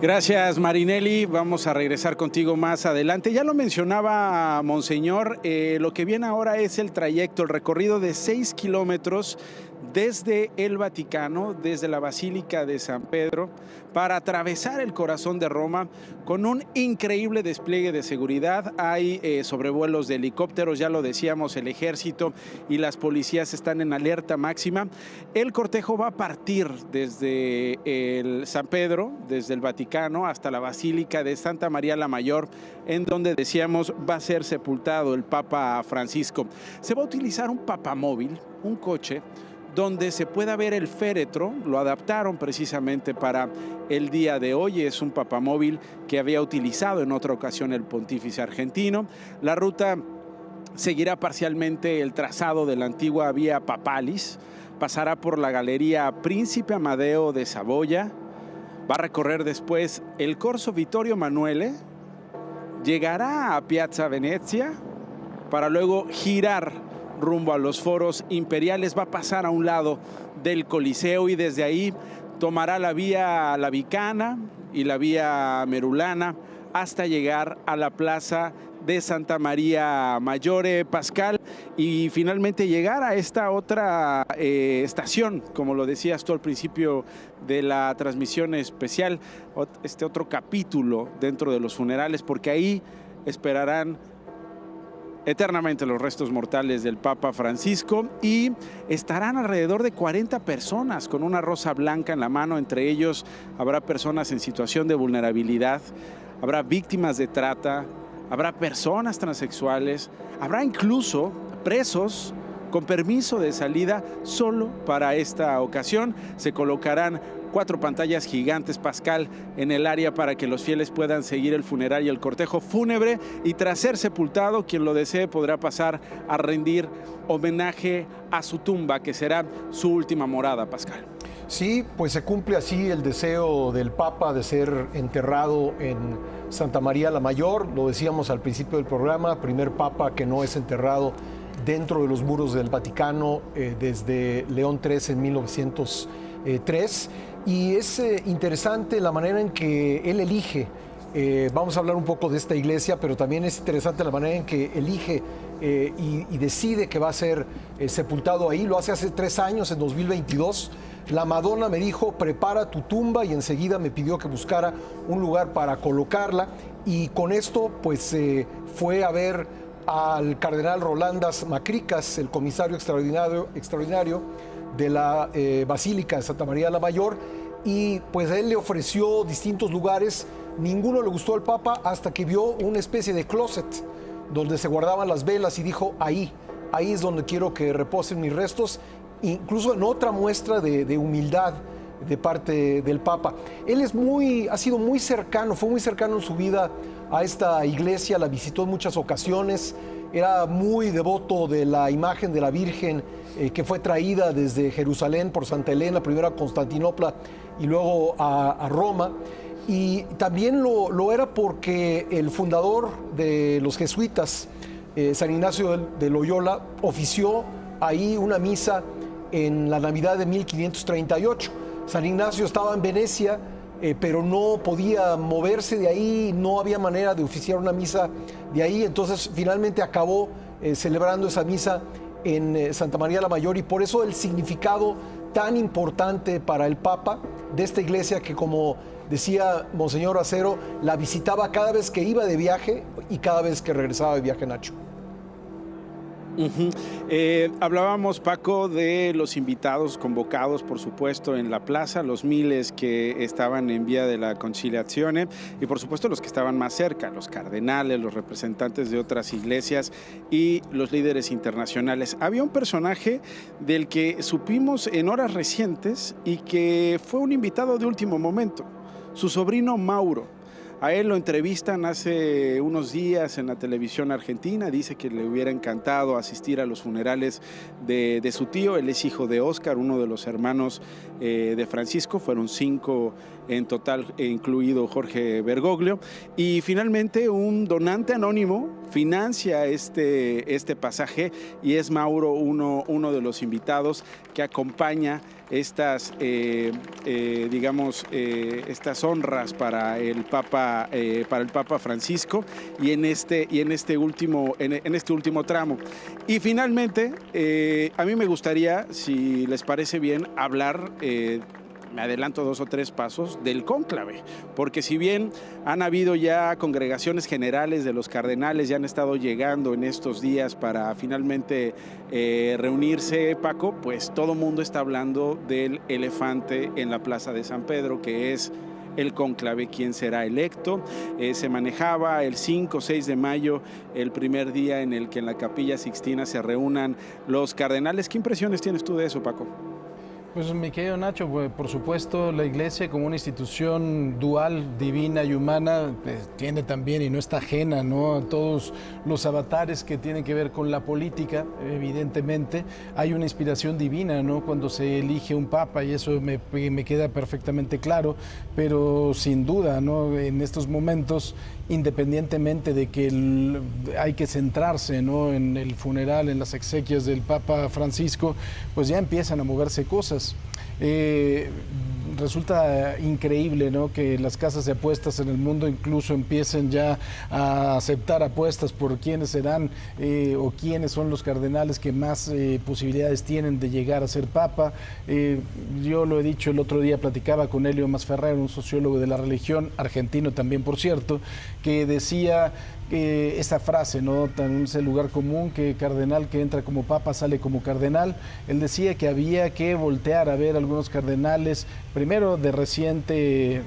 Gracias, Marinelli. Vamos a regresar contigo más adelante. Ya lo mencionaba Monseñor, lo que viene ahora es el trayecto, el recorrido de 6 kilómetros desde el Vaticano, desde la Basílica de San Pedro, para atravesar el corazón de Roma con un increíble despliegue de seguridad. Hay sobrevuelos de helicópteros, ya lo decíamos, el ejército y las policías están en alerta máxima. El cortejo va a partir desde el San Pedro, desde el Vaticano, hasta la Basílica de Santa María la Mayor, en donde decíamos va a ser sepultado el Papa Francisco. Se va a utilizar un papamóvil, un coche, donde se pueda ver el féretro. Lo adaptaron precisamente para el día de hoy. Es un papamóvil que había utilizado en otra ocasión el pontífice argentino. La ruta seguirá parcialmente el trazado de la antigua Vía Papalis, pasará por la Galería Príncipe Amadeo de Saboya, va a recorrer después el Corso Vittorio Emanuele, llegará a Piazza Venezia para luego girar rumbo a los foros imperiales, va a pasar a un lado del Coliseo y desde ahí tomará la vía Lavicana y la vía Merulana hasta llegar a la plaza de Santa María Maggiore, Pascal, y finalmente llegar a esta otra estación, como lo decías tú al principio de la transmisión especial, este otro capítulo dentro de los funerales, porque ahí esperarán eternamente los restos mortales del Papa Francisco y estarán alrededor de 40 personas con una rosa blanca en la mano. Entre ellos habrá personas en situación de vulnerabilidad, habrá víctimas de trata, habrá personas transexuales, habrá incluso presos con permiso de salida solo para esta ocasión. Se colocarán 4 pantallas gigantes, Pascal, en el área para que los fieles puedan seguir el funeral y el cortejo fúnebre, y tras ser sepultado, quien lo desee podrá pasar a rendir homenaje a su tumba, que será su última morada, Pascal. Sí, pues se cumple así el deseo del Papa de ser enterrado en Santa María la Mayor. Lo decíamos al principio del programa, primer Papa que no es enterrado dentro de los muros del Vaticano desde León XIII en 1903. Y es interesante la manera en que él elige, vamos a hablar un poco de esta iglesia, pero también es interesante la manera en que elige y decide que va a ser sepultado ahí. Lo hace hace 3 años, en 2022. La Madonna me dijo, prepara tu tumba, y enseguida me pidió que buscara un lugar para colocarla. Y con esto, pues fue a ver al cardenal Rolandas Macricas, el comisario extraordinario de la Basílica de Santa María la Mayor, y pues él le ofreció distintos lugares. Ninguno le gustó al Papa hasta que vio una especie de closet donde se guardaban las velas y dijo, ahí es donde quiero que reposen mis restos, incluso en otra muestra de humildad de parte del Papa. Él ha sido muy cercano, fue muy cercano en su vida a esta iglesia, la visitó en muchas ocasiones, era muy devoto de la imagen de la Virgen que fue traída desde Jerusalén por Santa Elena, primero a Constantinopla y luego a Roma. Y también lo era porque el fundador de los jesuitas, San Ignacio de Loyola, ofició ahí una misa en la Navidad de 1538. San Ignacio estaba en Venecia, pero no podía moverse de ahí, no había manera de oficiar una misa de ahí, entonces finalmente acabó celebrando esa misa en Santa María la Mayor, y por eso el significado tan importante para el Papa de esta iglesia, que como decía Monseñor Acero, la visitaba cada vez que iba de viaje y cada vez que regresaba de viaje, Nacho. Hablábamos, Paco, de los invitados convocados, por supuesto, en la plaza, los miles que estaban en vía de la Conciliazione y por supuesto los que estaban más cerca, los cardenales, los representantes de otras iglesias y los líderes internacionales. Había un personaje del que supimos en horas recientes y que fue un invitado de último momento, su sobrino Mauro. A él lo entrevistan hace unos días en la televisión argentina. Dice que le hubiera encantado asistir a los funerales de su tío. Él es hijo de Óscar, uno de los hermanos de Francisco. Fueron 5 en total, incluido Jorge Bergoglio. Y finalmente un donante anónimo financia este pasaje y es Mauro uno de los invitados que acompaña estas, estas honras para el Papa Francisco y en este último tramo. Y finalmente, a mí me gustaría, si les parece bien, hablar, me adelanto 2 o 3 pasos, del cónclave, porque si bien han habido ya congregaciones generales de los cardenales, ya han estado llegando en estos días para finalmente reunirse, Paco, pues todo mundo está hablando del elefante en la Plaza de San Pedro, que es el cónclave, quién será electo. Se manejaba el 5 o 6 de mayo, el primer día en el que en la Capilla Sixtina se reúnan los cardenales. ¿Qué impresiones tienes tú de eso, Paco? Pues mi querido Nacho, pues, por supuesto la Iglesia como una institución dual, divina y humana, pues, tiene también y no está ajena, ¿no?, a todos los avatares que tienen que ver con la política. Evidentemente hay una inspiración divina, ¿no?, cuando se elige un papa, y eso me queda perfectamente claro, pero sin duda, ¿no?, en estos momentos, independientemente de que hay que centrarse, ¿no?, en el funeral, en las exequias del Papa Francisco, pues ya empiezan a moverse cosas. Resulta increíble, ¿no?, que las casas de apuestas en el mundo incluso empiecen ya a aceptar apuestas por quiénes serán o quiénes son los cardenales que más posibilidades tienen de llegar a ser papa. Yo lo he dicho el otro día, platicaba con Helio Masferrer, un sociólogo de la religión, argentino también, por cierto, que decía esa frase, ¿no?, es el lugar común, que cardenal que entra como papa sale como cardenal. Él decía que había que voltear a ver algunos cardenales, primero de reciente,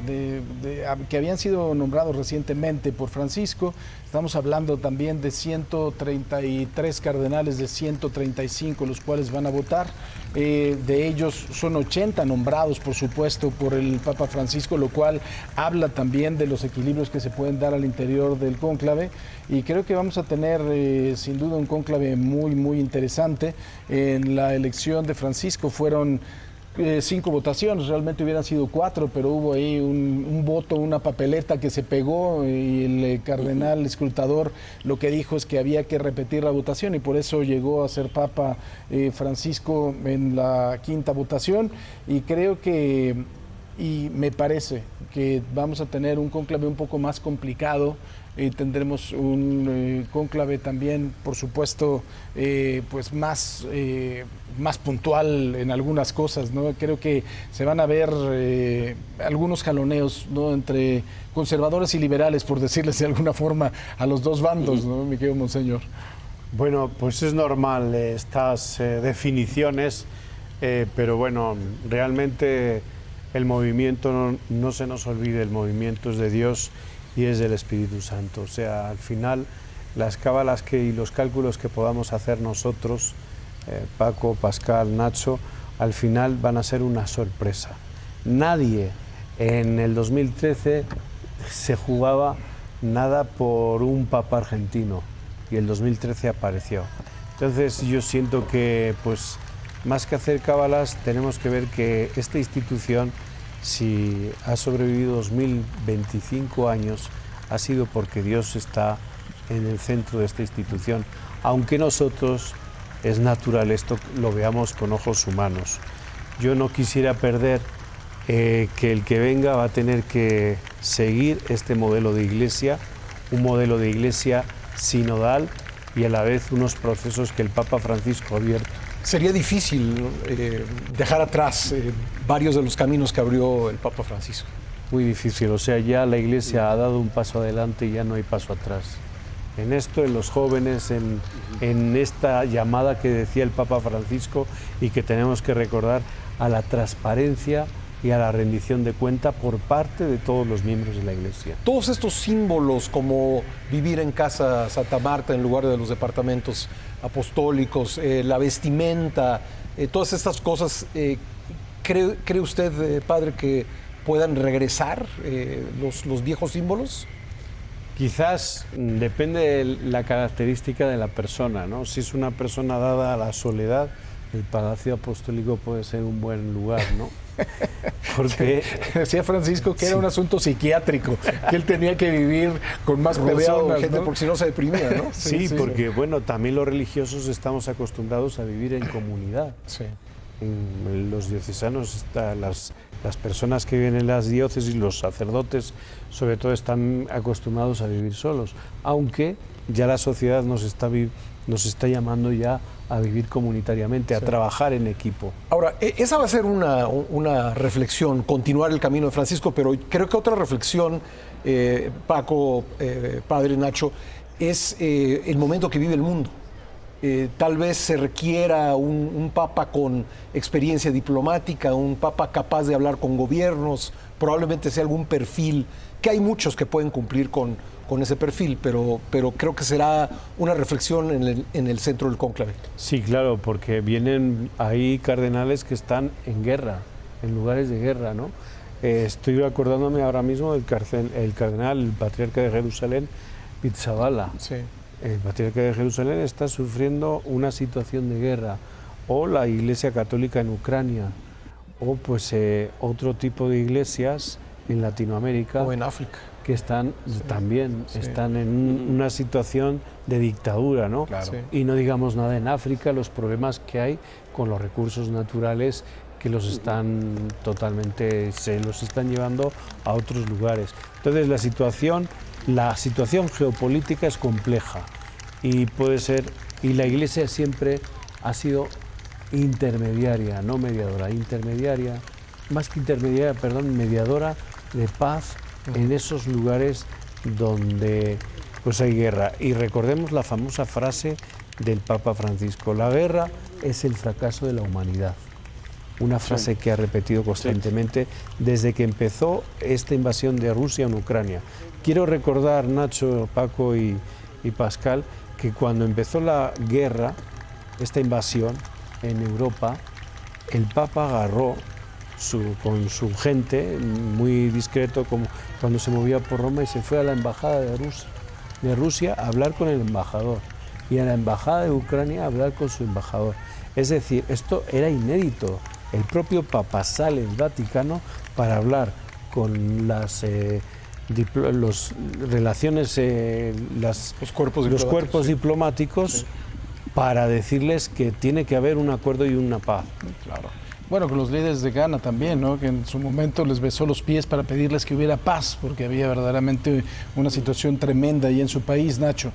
que habían sido nombrados recientemente por Francisco. Estamos hablando también de 133 cardenales de 135 los cuales van a votar. De ellos son 80 nombrados, por supuesto, por el Papa Francisco, lo cual habla también de los equilibrios que se pueden dar al interior del cónclave. Y creo que vamos a tener sin duda un cónclave muy, muy interesante. En la elección de Francisco fueron 5 votaciones, realmente hubieran sido 4, pero hubo ahí un voto, una papeleta que se pegó, y el cardenal escrutador lo que dijo es que había que repetir la votación, y por eso llegó a ser Papa Francisco en la 5ª votación. Y creo que, y me parece que vamos a tener un cónclave un poco más complicado. Tendremos un cónclave también, por supuesto, pues más puntual en algunas cosas, ¿no? Creo que se van a ver algunos jaloneos, ¿no?, entre conservadores y liberales, por decirles de alguna forma, a los dos bandos, ¿no, mi querido Monseñor? Bueno, pues es normal estas definiciones, pero bueno, realmente el movimiento, no se nos olvide, el movimiento es de Dios y es del Espíritu Santo. O sea, al final, las cábalas y los cálculos que podamos hacer nosotros, Paco, Pascal, Nacho, al final van a ser una sorpresa. Nadie en el 2013 se jugaba nada por un papa argentino, y el 2013 apareció. Entonces yo siento que, pues, más que hacer cábalas, tenemos que ver que esta institución, si ha sobrevivido 2025 años, ha sido porque Dios está en el centro de esta institución, aunque nosotros, es natural esto, lo veamos con ojos humanos. Yo no quisiera perder que el que venga va a tener que seguir este modelo de iglesia, un modelo de iglesia sinodal, y a la vez unos procesos que el Papa Francisco ha abierto. Sería difícil dejar atrás varios de los caminos que abrió el Papa Francisco. Muy difícil, o sea, ya la Iglesia ha dado un paso adelante y ya no hay paso atrás. En esto, en los jóvenes, en esta llamada que decía el Papa Francisco, y que tenemos que recordar, a la transparencia y a la rendición de cuenta por parte de todos los miembros de la Iglesia. Todos estos símbolos, como vivir en casa Santa Marta en lugar de los departamentos apostólicos, la vestimenta, todas estas cosas, ¿cree usted, padre, que puedan regresar los viejos símbolos? Quizás depende de la característica de la persona, ¿no? Si es una persona dada a la soledad, el Palacio Apostólico puede ser un buen lugar, ¿no? Porque decía Francisco que era un asunto psiquiátrico, que él tenía que vivir con más personas, gente, ¿no? porque si no se deprimía, ¿no? sí, porque bueno, también los religiosos estamos acostumbrados a vivir en comunidad. Sí. En los diocesanos, las personas que viven en las diócesis, los sacerdotes, sobre todo, están acostumbrados a vivir solos, aunque ya la sociedad nos está llamando ya a vivir comunitariamente, a trabajar en equipo. Ahora, esa va a ser una reflexión, continuar el camino de Francisco, pero creo que otra reflexión, Paco, Padre Nacho, es el momento que vive el mundo. Tal vez se requiera un papa con experiencia diplomática, un papa capaz de hablar con gobiernos, probablemente sea algún perfil, que hay muchos que pueden cumplir con ese perfil, pero creo que será una reflexión en el centro del cónclave. Sí, claro, porque vienen ahí cardenales que están en guerra, en lugares de guerra, ¿no? Estoy acordándome ahora mismo del el cardenal, el patriarca de Jerusalén, Pizzaballa. Sí. El patriarca de Jerusalén está sufriendo una situación de guerra, o la Iglesia Católica en Ucrania, o pues otro tipo de iglesias en Latinoamérica. O en África. Que están están en una situación de dictadura, ¿no? Claro. Sí. Y no digamos nada en África, los problemas que hay con los recursos naturales que los están se los están llevando a otros lugares. Entonces la situación geopolítica es compleja y puede ser, y la Iglesia siempre ha sido intermediaria, no mediadora, mediadora de paz en esos lugares donde pues hay guerra. Y recordemos la famosa frase del Papa Francisco: la guerra es el fracaso de la humanidad. Una frase que ha repetido constantemente desde que empezó esta invasión de Rusia en Ucrania. Quiero recordar, Nacho, Paco y Pascal, que cuando empezó la guerra, esta invasión en Europa, el Papa agarró con su gente, muy discreto, como cuando se movía por Roma, y se fue a la embajada de Rusia a hablar con el embajador, y a la embajada de Ucrania a hablar con su embajador. Es decir, esto era inédito. El propio Papa sale del Vaticano para hablar con los cuerpos diplomáticos sí, para decirles que tiene que haber un acuerdo y una paz. Claro. Bueno, con los líderes de Ghana también, ¿no? Que en su momento les besó los pies para pedirles que hubiera paz, porque había verdaderamente una situación tremenda ahí en su país, Nacho.